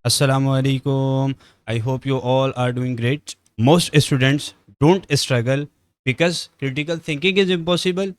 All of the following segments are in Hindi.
Assalamu alaikum. I hope you all are doing great. Most students don't struggle because critical thinking is impossible.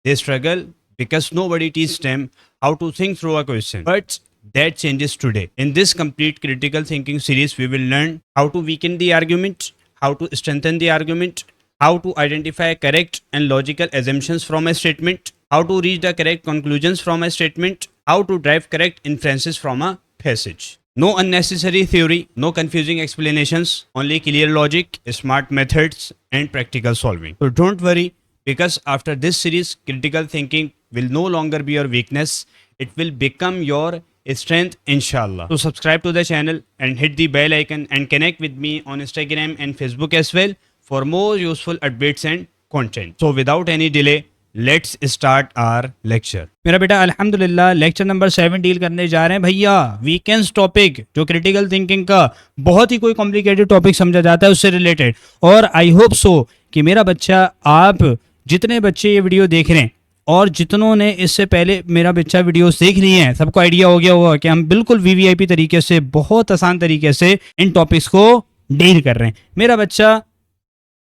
They struggle because nobody teaches them how to think through a question. But that changes today. In this complete critical thinking series, we will learn how to weaken the argument, how to strengthen the argument, how to identify correct and logical assumptions from a statement, how to reach the correct conclusions from a statement, how to drive correct inferences from a passage. No unnecessary theory, no confusing explanations, only clear logic, smart methods, and practical solving. So don't worry, because after this series, critical thinking will no longer be your weakness, it will become your strength, inshallah. So subscribe to the channel and hit the bell icon and connect with me on Instagram and Facebook as well for more useful updates and content. So without any delay, let's start our lecture. मेरा बेटा अल्हम्दुलिल्लाह लेक्चर नंबर 7 डील करने जा रहे हैं भैया वीकेंड्स टॉपिक, जो क्रिटिकल थिंकिंग का बहुत ही कोई कॉम्प्लिकेटेड टॉपिक समझा जाता है उससे रिलेटेड। और आई होप सो कि मेरा बच्चा, आप जितने बच्चे ये वीडियो देख रहे हैं और जितनों ने इससे पहले मेरा बच्चा वीडियोस देख लिए हैं, सबको आइडिया हो गया होगा कि हम बिल्कुल वीवीआईपी तरीके से, बहुत आसान तरीके से इन टॉपिक्स को डील कर रहे हैं। मेरा बच्चा,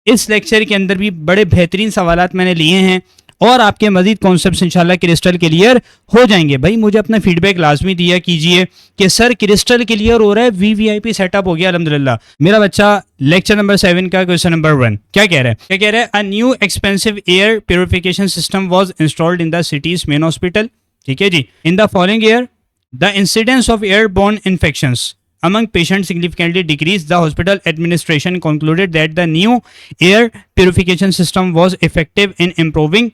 इस लेक्चर के अंदर भी बड़े बेहतरीन सवालात मैंने लिए हैं और आपके मजीद कॉन्सेप्ट्स इंशाल्लाह क्रिस्टल क्लियर हो जाएंगे। भाई मुझे अपना फीडबैक लाजमी दिया कीजिए कि सर क्रिस्टल क्लियर हो रहा है, वीवीआईपी सेटअप हो गया अल्हम्दुलिल्लाह। मेरा बच्चा लेक्चर नंबर 7 का क्वेश्चन नंबर 1 क्या कह रहा है? क्या कह रहा है? A new expensive air purification system was installed in the city's main hospital. ठीक है जी। In the following year the incidence of airborne infections among patients significantly decreased. The hospital administration concluded that the new air purification system was effective in improving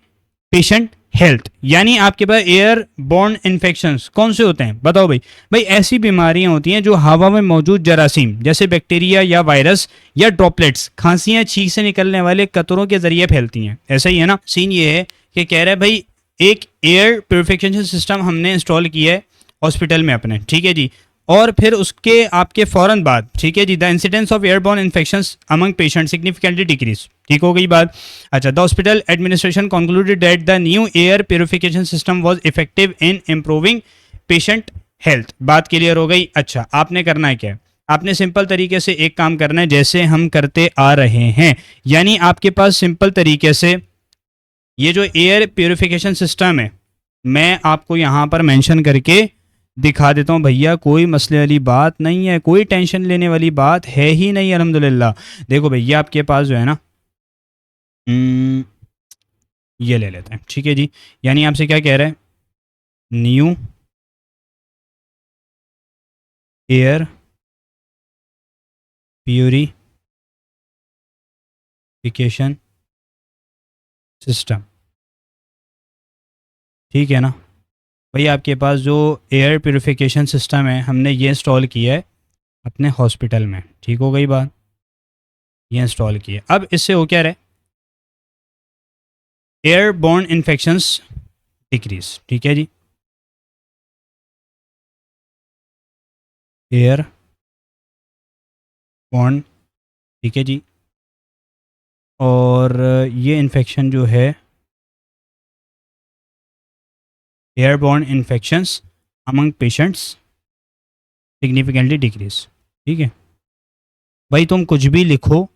patient health. यानी आपके पास एयर बोर्न इन्फेक्शंस कौन से होते हैं बताओ भाई? भाई ऐसी बीमारियां होती हैं जो हवा में मौजूद जरासीम जैसे बैक्टीरिया या वायरस या ड्रॉपलेट्स, खांसियां, छींक से निकलने वाले कतरों के जरिए फैलती हैं। ऐसा ही है ना? सीन ये है कि कह रहा है भाई एक एयर प्योरिफिकेशन सिस्टम हमने इंस्टॉल किया है हॉस्पिटल में अपने। ठीक है जी। और फिर उसके आपके फ़ौरन बाद, ठीक है जी, the incidence of airborne infections among patient significantly decrease. ठीक हो गई बात। अच्छा, the hospital administration concluded that the new air purification system was effective in improving patient health. बात क्लियर हो गई। अच्छा, आपने करना है क्या है? आपने सिंपल तरीके से एक काम करना है जैसे हम करते आ रहे हैं, यानी आपके पास सिंपल तरीके से ये जो एयर प्योरिफिकेशन सिस्टम है मैं आपको यहाँ पर मेंशन करके दिखा देता हूँ भैया, कोई मसले वाली बात नहीं है, कोई टेंशन लेने वाली बात है ही नहीं अल्हम्दुलिल्लाह। देखो भैया आपके पास जो है ना, ये ले लेते हैं। ठीक है जी। यानी आपसे क्या कह रहा है? New air purification system. ठीक है ना भाई? आपके पास जो एयर प्योरिफिकेशन सिस्टम है हमने ये इंस्टॉल किया है अपने हॉस्पिटल में। ठीक हो गई बात? ये इंस्टॉल किया। अब इससे हो क्या रहा है? Airborne infections decrease. ठीक है जी। एयरबोर्न, ठीक है जी। और ये इन्फेक्शन जो है airborne infections among patients significantly decrease. ठीक है भाई, तुम कुछ भी लिखो,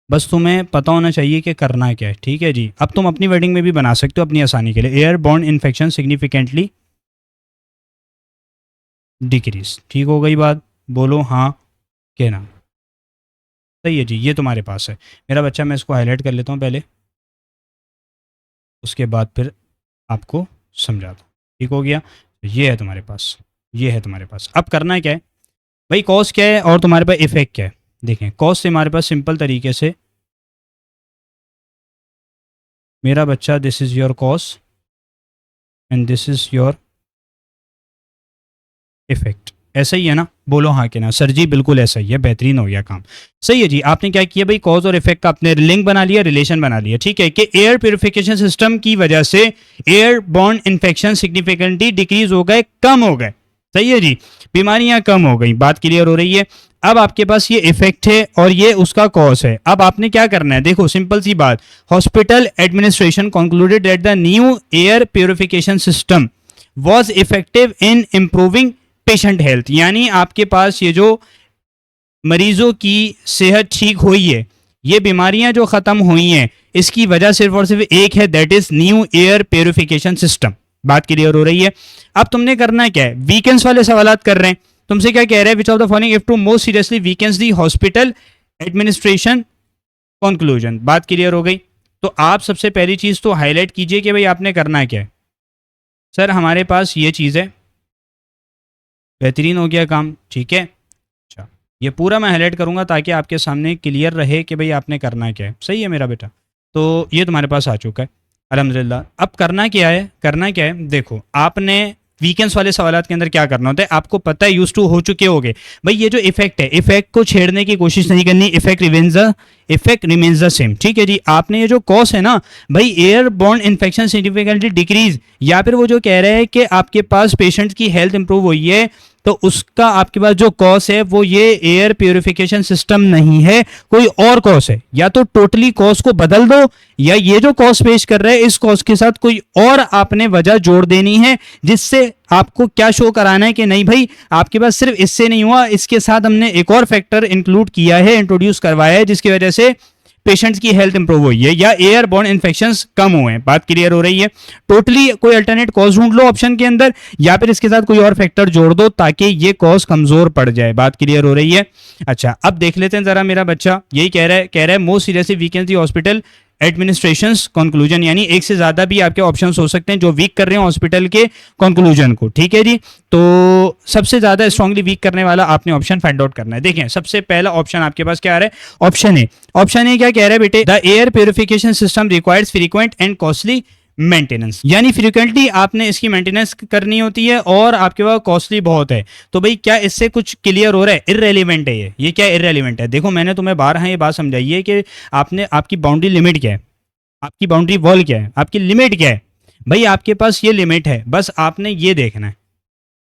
बस तुम्हें पता होना चाहिए कि करना क्या है। ठीक है जी। अब तुम अपनी वर्डिंग में भी बना सकते हो अपनी आसानी के लिए। Airborne infection significantly decrease. ठीक हो गई बात? बोलो हाँ के ना। सही है जी। ये तुम्हारे पास है मेरा बच्चा। मैं इसको हाईलाइट कर लेता हूँ पहले, उसके बाद फिर आपको समझाता हूँ। ठीक हो गया? ये है तुम्हारे पास, ये है तुम्हारे पास। अब करना क्या है भाई? कॉज क्या है और तुम्हारे पास इफेक्ट क्या है? देखें, कॉज से हमारे पास सिंपल तरीके से मेरा बच्चा, this is your cause and this is your effect. ऐसा ही है ना? बोलो हाँ के ना। सर जी बिल्कुल ऐसा ही है, बेहतरीन हो गया काम। सही है जी। आपने क्या किया भाई? कॉज और इफेक्ट का आपने लिंक बना लिया, रिलेशन बना लिया। ठीक है कि एयर प्योरिफिकेशन सिस्टम की वजह से एयरबोर्न इन्फेक्शन सिग्निफिकेंटली डिक्रीज हो गए, कम हो गए। सही है जी। बीमारियां कम हो गई। बात क्लियर हो रही है? अब आपके पास ये इफेक्ट है और ये उसका कॉज है। अब आपने क्या करना है? देखो सिंपल सी बात, hospital administration concluded that the new air purification system was effective in improving patient health, यानी आपके पास ये जो मरीजों की सेहत ठीक हुई है, ये बीमारियां जो खत्म हुई हैं, इसकी वजह सिर्फ और सिर्फ एक है, that is new air purification system. बात क्लियर हो रही है? अब तुमने करना क्या है, वीकेंड्स वाले सवालात कर रहे हैं। तुमसे क्या कह रहे हैं, which of the following if two most seriously weekends the hospital administration conclusion. बात क्लियर हो गई? तो आप सबसे पहली चीज तो हाईलाइट कीजिए कि भाई आपने करना क्या है। सर हमारे पास ये चीज है, बेहतरीन हो गया काम, ठीक है। अच्छा, ये पूरा मैं हाईलाइट करूंगा ताकि आपके सामने क्लियर रहे कि भाई आपने करना क्या है। सही है मेरा बेटा? तो ये तुम्हारे पास आ चुका है अल्हम्दुलिल्लाह। अब करना क्या है, करना क्या है, देखो आपने वीकेंड्स वाले सवालात के अंदर क्या करना होता है, आपको पता है, यूज टू हो चुके होगे भाई। ये जो इफेक्ट है, इफेक्ट को छेड़ने की कोशिश नहीं करनी, इफेक्ट रिमेन्स द सेम, ठीक है जी। आपने ये जो कॉज है ना भाई, air born infection significantly decrease, या फिर वो जो कह रहे हैं कि आपके पास पेशेंट की हेल्थ इंप्रूव हुई है, तो उसका आपके पास जो कॉज है वो ये एयर प्योरिफिकेशन सिस्टम नहीं है, कोई और कॉज है। या तो टोटली कॉज को बदल दो, या ये जो कॉज पेश कर रहे हैं इस कॉज के साथ कोई और आपने वजह जोड़ देनी है, जिससे आपको क्या शो कराना है कि नहीं भाई आपके पास सिर्फ इससे नहीं हुआ, इसके साथ हमने एक और फैक्टर इंक्लूड किया है, इंट्रोड्यूस करवाया है, जिसकी वजह से पेशेंट्स की हेल्थ इंप्रूव हुई है या एयर बॉर्न इन्फेक्शंस कम हुए हैं। बात क्लियर हो रही है? टोटली कोई अल्टरनेट कॉज ढूंढ लो ऑप्शन के अंदर, या फिर इसके साथ कोई और फैक्टर जोड़ दो ताकि ये कॉज कमजोर पड़ जाए। बात क्लियर हो रही है? अच्छा, अब देख लेते हैं जरा, मेरा बच्चा यही कह रहा है मोस्ट सीरियसली वीकेंड दी हॉस्पिटल एडमिनिस्ट्रेशन कंक्लूजन, यानी एक से ज्यादा भी आपके ऑप्शंस हो सकते हैं जो वीक कर रहे हैं हॉस्पिटल के कंक्लूजन को, ठीक है जी। तो सबसे ज्यादा स्ट्रांगली वीक करने वाला आपने ऑप्शन फाइंड आउट करना है। देखें सबसे पहला ऑप्शन आपके पास क्या आ रहा है, ऑप्शन ए। ऑप्शन ए क्या कह रहा है बेटे, the air purification system requires frequent and costly maintenance, यानी फ्रीक्वेंटली आपने इसकी मेंटेनेंस करनी होती है और आपके पास कॉस्टली बहुत है। तो भाई क्या इससे कुछ क्लियर हो रहा है? इररेलेवेंट है ये क्या इररेलेवेंट है? देखो मैंने तुम्हें बारहा ये बात समझाई है कि आपने, आपकी बाउंड्री लिमिट क्या है, आपकी बाउंड्री वॉल क्या है, आपकी लिमिट क्या है। भाई आपके पास ये लिमिट है, बस आपने ये देखना है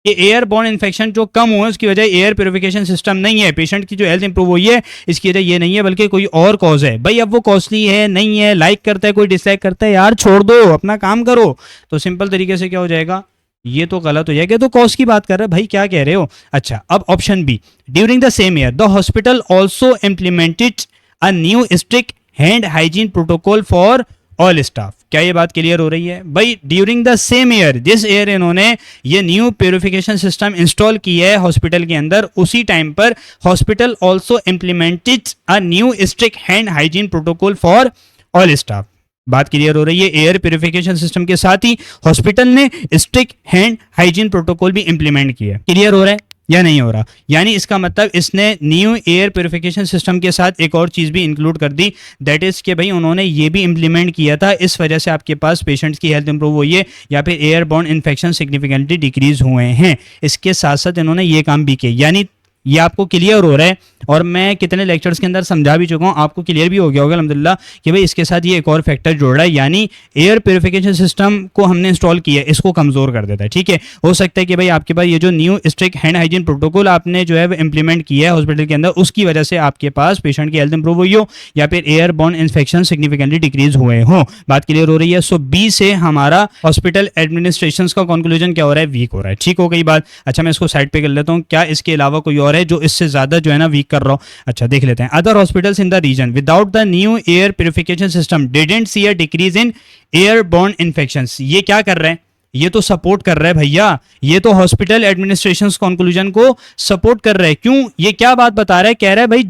कि एयर बॉर्न इन्फेक्शन जो कम हुआ है उसकी वजह एयर प्योरिफिकेशन सिस्टम नहीं है, पेशेंट की जो हेल्थ इंप्रूव हुई है इसकी वजह ये नहीं है, बल्कि कोई और कॉज है। भाई अब वो कॉस्टली है, नहीं है, लाइक करता है, कोई डिसलाइक करता है, यार छोड़ दो, अपना काम करो। तो सिंपल तरीके से क्या हो जाएगा, ये तो गलत हो जाएगा। तो कॉस्ट की बात कर रहे हैं भाई, क्या कह रहे हो? अच्छा, अब option B, during the same year the hospital also implemented a new strict hand hygiene protocol for all staff. क्या ये बात क्लियर हो रही है? भाई ड्यूरिंग द सेम ईयर, जिस ईयर इन्होंने ये न्यू प्योरिफिकेशन सिस्टम इंस्टॉल किया है हॉस्पिटल के अंदर, उसी टाइम पर hospital also implemented a new strict hand hygiene protocol for all staff. बात क्लियर हो रही है? एयर प्योरिफिकेशन सिस्टम के साथ ही हॉस्पिटल ने स्ट्रिक्ट हैंड हाइजीन प्रोटोकॉल भी इंप्लीमेंट किया। क्लियर हो रहा है या नहीं हो रहा? यानी इसका मतलब इसने न्यू एयर प्योरिफिकेशन सिस्टम के साथ एक और चीज भी इंक्लूड कर दी, दैट इज कि भाई उन्होंने ये भी इंप्लीमेंट किया था, इस वजह से आपके पास पेशेंट्स की हेल्थ इंप्रूव हुई है या फिर air born infection significantly decrease हुए हैं। इसके साथ साथ इन्होंने ये काम भी किया, यानी ये आपको क्लियर हो रहा है। और मैं कितने लेक्चर्स के अंदर समझा भी चुका हूँ, आपको क्लियर भी हो गया होगा अल्हम्दुलिल्लाह कि भाई इसके साथ ये एक और फैक्टर जोड़ रहा है, यानी एयर प्योरिफिकेशन सिस्टम को हमने इंस्टॉल किया है, इसको कमजोर कर देता है। ठीक है, हो सकता है कि भाई आपके पास ये जो new strict hand hygiene protocol आपने जो है वो इंप्लीमेंट किया है हॉस्पिटल के अंदर, उसकी वजह से आपके पास पेशेंट की हेल्थ इंप्रूव हुई हो या फिर air born infection significantly decrease हुए हो। बात क्लियर हो रही है? सो बी से हमारा हॉस्पिटल एडमिनिस्ट्रेशन का कंक्लूजन क्या हो रहा है, वीक हो रहा है। ठीक हो गई बात? अच्छा, मैं इसको साइड पे कर लेता हूँ। क्या इसके अलावा कोई और है जो इससे ज्यादा जो है ना वीक कर रहा हो? अच्छा देख लेते हैं। Other hospitals in the region without the new air purification system didn't see a decrease in air borne infections. ये क्या कर रहे हैं? ये तो सपोर्ट कर रहा है भैया, ये तो हॉस्पिटल एडमिनिस्ट्रेशन कंक्लूजन को सपोर्ट कर रहा है। क्यों? ये क्या बात बता रहा है? कह रहा है भाई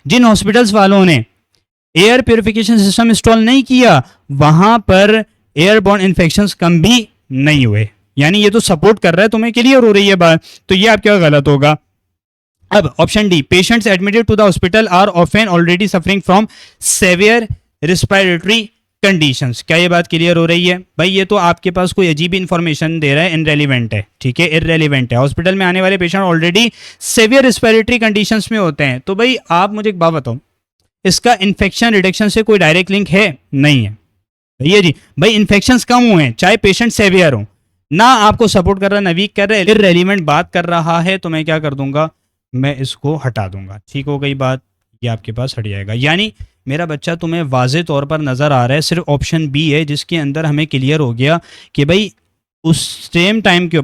जिन हॉस्पिटल्स वालों ने एयर प्योरिफिकेशन सिस्टम इंस्टॉल नहीं किया वहां पर एयर बॉर्न इन्फेक्शंस कम भी नहीं हुए, यानी ये तो सपोर्ट कर रहा है। तुम्हें क्लियर हो रही है बात? तो ये आपका गलत होगा। अब option D, patients admitted to the hospital are often already suffering from severe respiratory conditions. क्या ये बात क्लियर हो रही है? भाई ये तो आपके पास कोई अजीब इंफॉर्मेशन दे रहा है, इनरेलीवेंट है। ठीक है, इररेलीवेंट है। हॉस्पिटल में आने वाले patient already severe respiratory conditions में होते हैं। तो भाई आप मुझे एक बात बताओ, इसका इन्फेक्शन रिडक्शन से कोई डायरेक्ट लिंक है? नहीं है। ये जी भाई इन्फेक्शंस कम हुए हैं चाहे पेशेंट सेवियर हो, ना आपको सपोर्ट कर रहा है ना वीक कर रहा है, इररेलीवेंट बात कर रहा है, तो मैं क्या कर दूंगा, मैं इसको हटा दूंगा। ठीक हो गई बात? ये आपके पास हट जाएगा। यानी मेरा बच्चा तुम्हें वाजे तौर पर नजर आ रहा है, सिर्फ ऑप्शन बी है जिसके अंदर हमें क्लियर हो गया कि भाई उस सेम टाइम के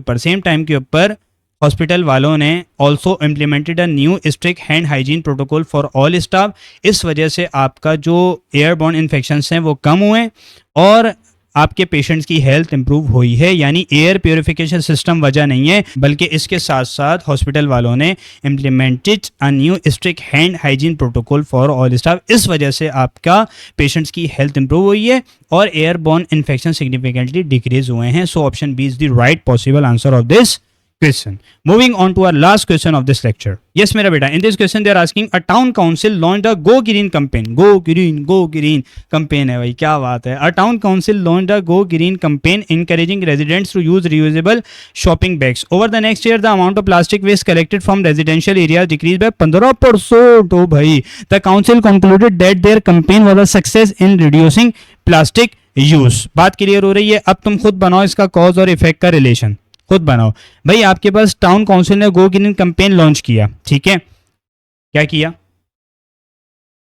ऊपर हॉस्पिटल वालों ने also implemented a new strict hand hygiene protocol for all staff. इस वजह से आपका जो एयरबॉर्न इन्फेक्शंस हैं वो कम हुए और आपके पेशेंट्स की हेल्थ इंप्रूव हुई है। यानी एयर प्योरिफिकेशन सिस्टम वजह नहीं है, बल्कि इसके साथ साथ हॉस्पिटल वालों ने implemented a new strict hand hygiene protocol for all staff. इस वजह से आपका पेशेंट्स की हेल्थ इंप्रूव हुई है और एयरबॉर्न इन्फेक्शन सिग्निफिकेंटली डिक्रीज हुए हैं। So option B is the right possible answer of this question. Moving on to our last question of this lecture. Yes, मेरा बेटा. In this question, they are asking a town council launched a Go Green campaign. Go Green campaign है भाई, क्या बात है. A town council launched a Go Green campaign encouraging residents to use reusable shopping bags. Over the next year, the amount of plastic waste collected from residential areas decreased by 15%. Oh भाई. The council concluded that their campaign was a success in reducing plastic use. बात क्लियर हो रही है. अब तुम खुद बनाओ इसका कॉज और इफेक्ट का रिलेशन. खुद बनाओ भाई. आपके पास टाउन काउंसिल ने गो ग्रीन कैंपेन लॉन्च किया, ठीक है. क्या किया,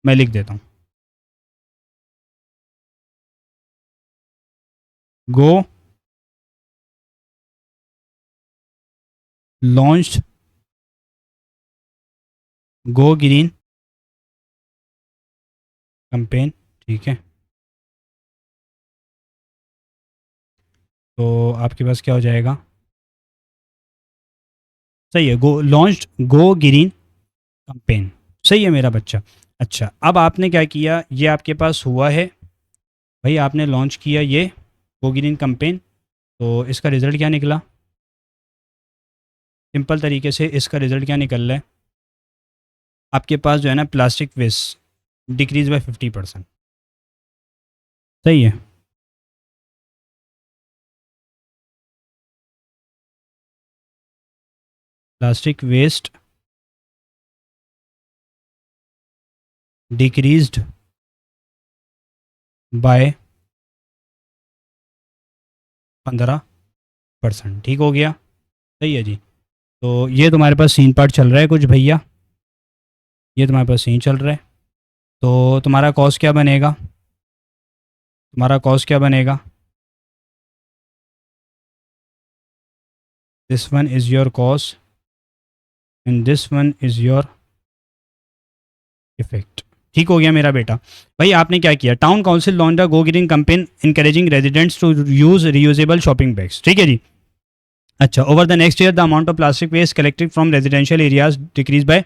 मैं लिख देता हूं. गो लॉन्च्ड गो ग्रीन कैंपेन, ठीक है. तो आपके पास क्या हो जाएगा, सही है, गो लॉन्च्ड गो ग्रीन कैंपेन. सही है मेरा बच्चा. अच्छा, अब आपने क्या किया, ये आपके पास हुआ है भाई, आपने लॉन्च किया ये गो ग्रीन कैंपेन. तो इसका रिजल्ट क्या निकला, सिंपल तरीके से इसका रिजल्ट क्या निकल रहा है, आपके पास जो है ना प्लास्टिक वेस्ट डिक्रीज बाय 50%. सही है. Plastic waste decreased by 15%. ठीक हो गया. सही है जी. तो ये तुम्हारे पास सीन पार्ट चल रहा है कुछ भैया, ये तुम्हारे पास सीन चल रहा है. तो तुम्हारा कॉस्ट क्या बनेगा, तुम्हारा कॉस्ट क्या बनेगा, this one is your cost and this one is your effect. ठीक हो गया मेरा बेटा. भाई आपने क्या किया, town council launch the go green campaign encouraging residents to use reusable shopping bags. ठीक है जी. अच्छा, over the next year the amount of plastic waste collected from residential areas decrease by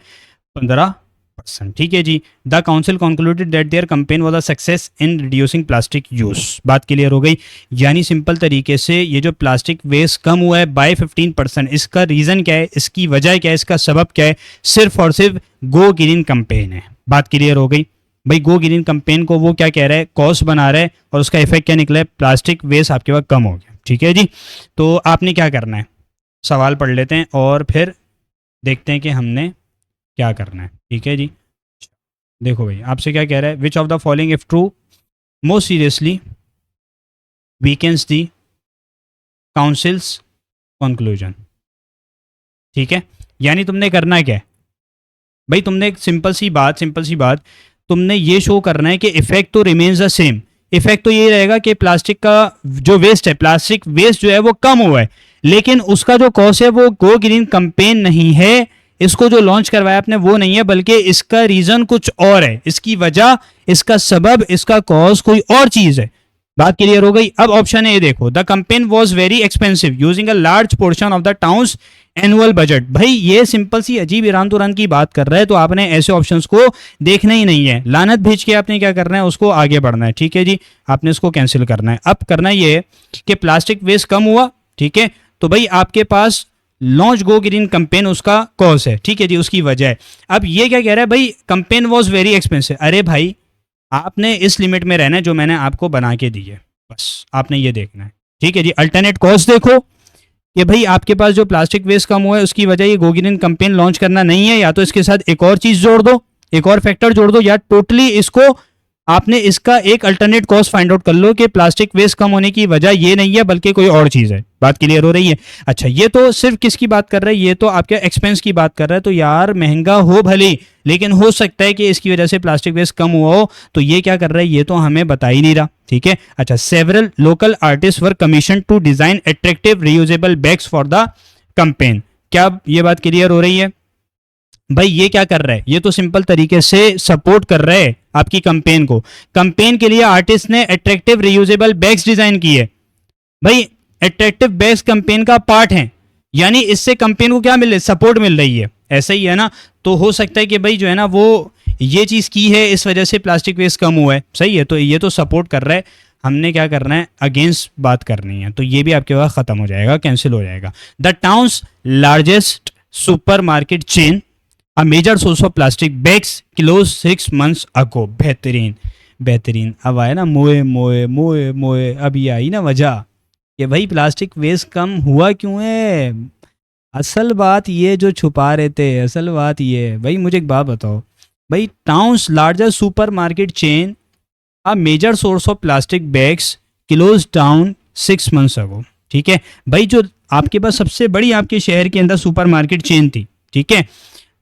15%. ठीक है जी. The council concluded that their campaign was a success in reducing plastic use. बात क्लियर हो गई. यानी सिंपल तरीके से ये जो प्लास्टिक वेस्ट कम हुआ है बाय 15%, इसका रीज़न क्या है, इसकी वजह क्या है, इसका सबब क्या है, सिर्फ और सिर्फ गो ग्रीन कैंपेन है. बात क्लियर हो गई भाई. गो ग्रीन कैंपेन को वो क्या कह रहा है, कॉस्ट बना रहा है और उसका इफेक्ट क्या निकला है, प्लास्टिक वेस्ट आपके पास कम हो गया. ठीक है जी. तो आपने क्या करना है, सवाल पढ़ लेते हैं और फिर देखते हैं कि हमने क्या करना है. ठीक है जी. देखो भाई आपसे क्या कह रहा है, which of the following if true most seriously weakens the councils conclusion. ठीक है. यानी तुमने करना क्या है भाई, तुमने एक सिंपल सी बात तुमने ये शो करना है कि इफेक्ट तो रिमेन्स द सेम. इफेक्ट तो ये रहेगा कि प्लास्टिक का जो वेस्ट है, प्लास्टिक वेस्ट जो है वो कम हुआ है, लेकिन उसका जो कॉस्ट है वो गो ग्रीन कैंपेन नहीं है, इसको जो लॉन्च करवाया आपने वो नहीं है, बल्कि इसका रीजन कुछ और है, इसकी वजह, इसका सबब, इसका कॉज कोई और चीज है. बात क्लियर हो गई. अब ऑप्शन ए देखो, the campaign was very expensive using a large portion of the towns annual budget. भाई ये सिंपल सी अजीब ईरान तुरान की बात कर रहा है, तो आपने ऐसे ऑप्शंस को देखना ही नहीं है. लानत भेज के आपने क्या करना है, उसको आगे बढ़ना है. ठीक है जी. आपने इसको कैंसिल करना है. अब करना ये है कि प्लास्टिक वेस्ट कम हुआ, ठीक है, तो भाई आपके पास लॉन्च गो ग्रीन कैंपेन उसका कॉज है. ठीक है जी, उसकी वजह है. अब ये क्या कह रहा है भाई, कैंपेन वाज वेरी एक्सपेंसिव. अरे भाई आपने इस लिमिट में रहना है जो मैंने आपको बना के दी है, बस आपने ये देखना है. ठीक है जी. अल्टरनेट कॉस्ट देखो कि भाई आपके पास जो प्लास्टिक वेस्ट कम हुआ है उसकी वजह ये गो ग्रीन कैंपेन लॉन्च करना नहीं है, या तो इसके साथ एक और चीज जोड़ दो, एक और फैक्टर जोड़ दो, या टोटली इसको आपने इसका एक अल्टरनेट कॉस्ट फाइंड आउट कर लो कि प्लास्टिक वेस्ट कम होने की वजह ये नहीं है बल्कि कोई और चीज है. बात क्लियर हो रही है. अच्छा, ये तो सिर्फ किसकी बात कर रहा है, ये तो आपके एक्सपेंस की बात कर रहा है. तो यार महंगा हो भले, लेकिन हो सकता है कि इसकी वजह से प्लास्टिक वेस्ट कम हुआ हो. तो ये क्या कर रहा है, ये तो हमें बता ही नहीं रहा. ठीक है. अच्छा, several local artist were commission to design attractive reusable bags for the campaign. क्या ये बात क्लियर हो रही है? भाई ये क्या कर रहा है, ये तो सिंपल तरीके से सपोर्ट कर रहा है आपकी कंपेन को। कंपेन के लिए आर्टिस्ट ने अट्रैक्टिव रियूजेबल बैग्स डिजाइन किए। भाई अट्रैक्टिव बैग्स कंपेन का पार्ट है, यानी इससे कंपेन को क्या मिल रही है, सपोर्ट मिल रही है। ऐसा ही है ना, तो हो सकता है कि भाई जो है ना वो ये चीज की है, इस वजह से प्लास्टिक वेस्ट कम हुआ है। सही है, तो ये तो सपोर्ट कर रहा है, हमने क्या करना है, अगेंस्ट बात करनी है। तो ये भी आपके पास खत्म हो जाएगा, कैंसिल हो जाएगा। The town's largest super market chain a major source of plastic bags close 6 months अगो। बेहतरीन बेहतरीन। अब आया ना मोए मोए मोए मोए, अब ये आई ना वजह कि भाई प्लास्टिक वेस्ट कम हुआ क्यों है। असल बात ये जो छुपा रहे थे, असल बात ये है। भाई मुझे एक बात बताओ, भाई town's largest super market chain a major source of plastic bags close down 6 months अगो। ठीक है भाई, जो आपके पास सबसे बड़ी आपके शहर के अंदर सुपर मार्केट चेन थी, ठीक है,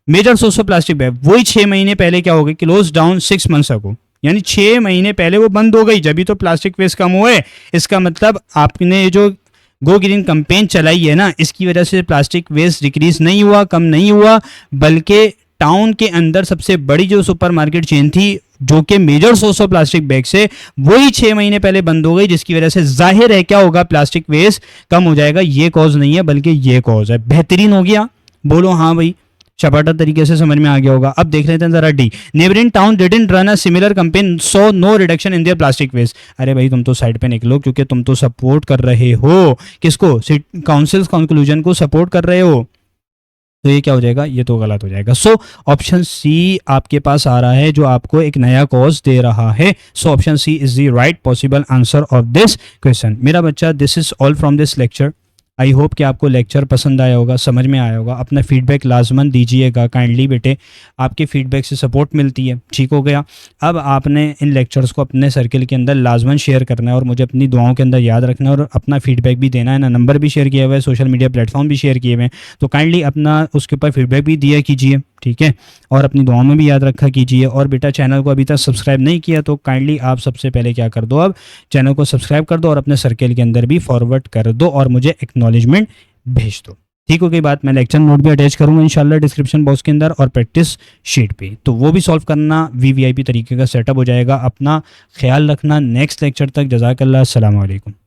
major source of plastic bag, वही 6 महीने पहले क्या हो गई, क्लोज डाउन 6 months अगो। यानी 6 महीने पहले वो बंद हो गई, जब भी तो प्लास्टिक वेस्ट कम हुए। इसका मतलब आपने ये जो गो ग्रीन कैंपेन चलाई है ना, इसकी वजह से प्लास्टिक वेस्ट डिक्रीज नहीं हुआ, कम नहीं हुआ, बल्कि टाउन के अंदर सबसे बड़ी जो सुपर मार्केट चेन थी जो कि major source of plastic bag से, वही 6 महीने पहले बंद हो गई, जिसकी वजह से जाहिर है क्या होगा, प्लास्टिक वेस्ट कम हो जाएगा। ये कॉज नहीं है बल्कि ये कॉज है। बेहतरीन हो गया, बोलो हाँ भाई, चपाटा तरीके से समझ में आ गया होगा। अब देख लेते हैं जरा D. Neighbouring town didn't run a similar campaign so no reduction in their plastic waste. अरे भाई तुम तो साइड पे निकलो, क्योंकि तुम तो सपोर्ट कर रहे हो किसको, काउंसिल कंक्लूजन को सपोर्ट कर रहे हो। तो ये क्या हो जाएगा, ये तो गलत हो जाएगा। सो ऑप्शन सी आपके पास आ रहा है जो आपको एक नया कॉज दे रहा है। So option C is the right possible answer of this question. मेरा बच्चा, this is all from this lecture. I hope कि आपको लेक्चर पसंद आया होगा, समझ में आया होगा। अपना फीडबैक लाजमन दीजिएगा काइंडली बेटे, आपके फीडबैक से सपोर्ट मिलती है। ठीक हो गया। अब आपने इन लेक्चर्स को अपने सर्किल के अंदर लाजमन शेयर करना है और मुझे अपनी दुआओं के अंदर याद रखना है और अपना फीडबैक भी देना है ना। नंबर भी शेयर किया हुआ है, सोशल मीडिया प्लेटफॉर्म भी शेयर किए हुए हैं, तो काइंडली अपना उसके ऊपर फीडबैक भी दिया कीजिए, ठीक है, और अपनी दुआओं में भी याद रखा कीजिए। और बेटा चैनल को अभी तक सब्सक्राइब नहीं किया तो काइंडली आप सबसे पहले क्या कर दो, अब चैनल को सब्सक्राइब कर दो और अपने सर्किल के अंदर भी फॉरवर्ड कर दो और मुझे एक्नॉलेजमेंट भेज दो। ठीक हो गई बात। मैं लेक्चर नोट भी अटैच करूंगा इंशाल्लाह डिस्क्रिप्शन बॉक्स के अंदर और प्रैक्टिस शीट पे, तो वो भी सॉल्व करना वीवीआईपी तरीके का सेटअप हो जाएगा। अपना ख्याल रखना, नेक्स्ट लेक्चर तक जज़ाकल्लाह, अस्सलाम वालेकुम।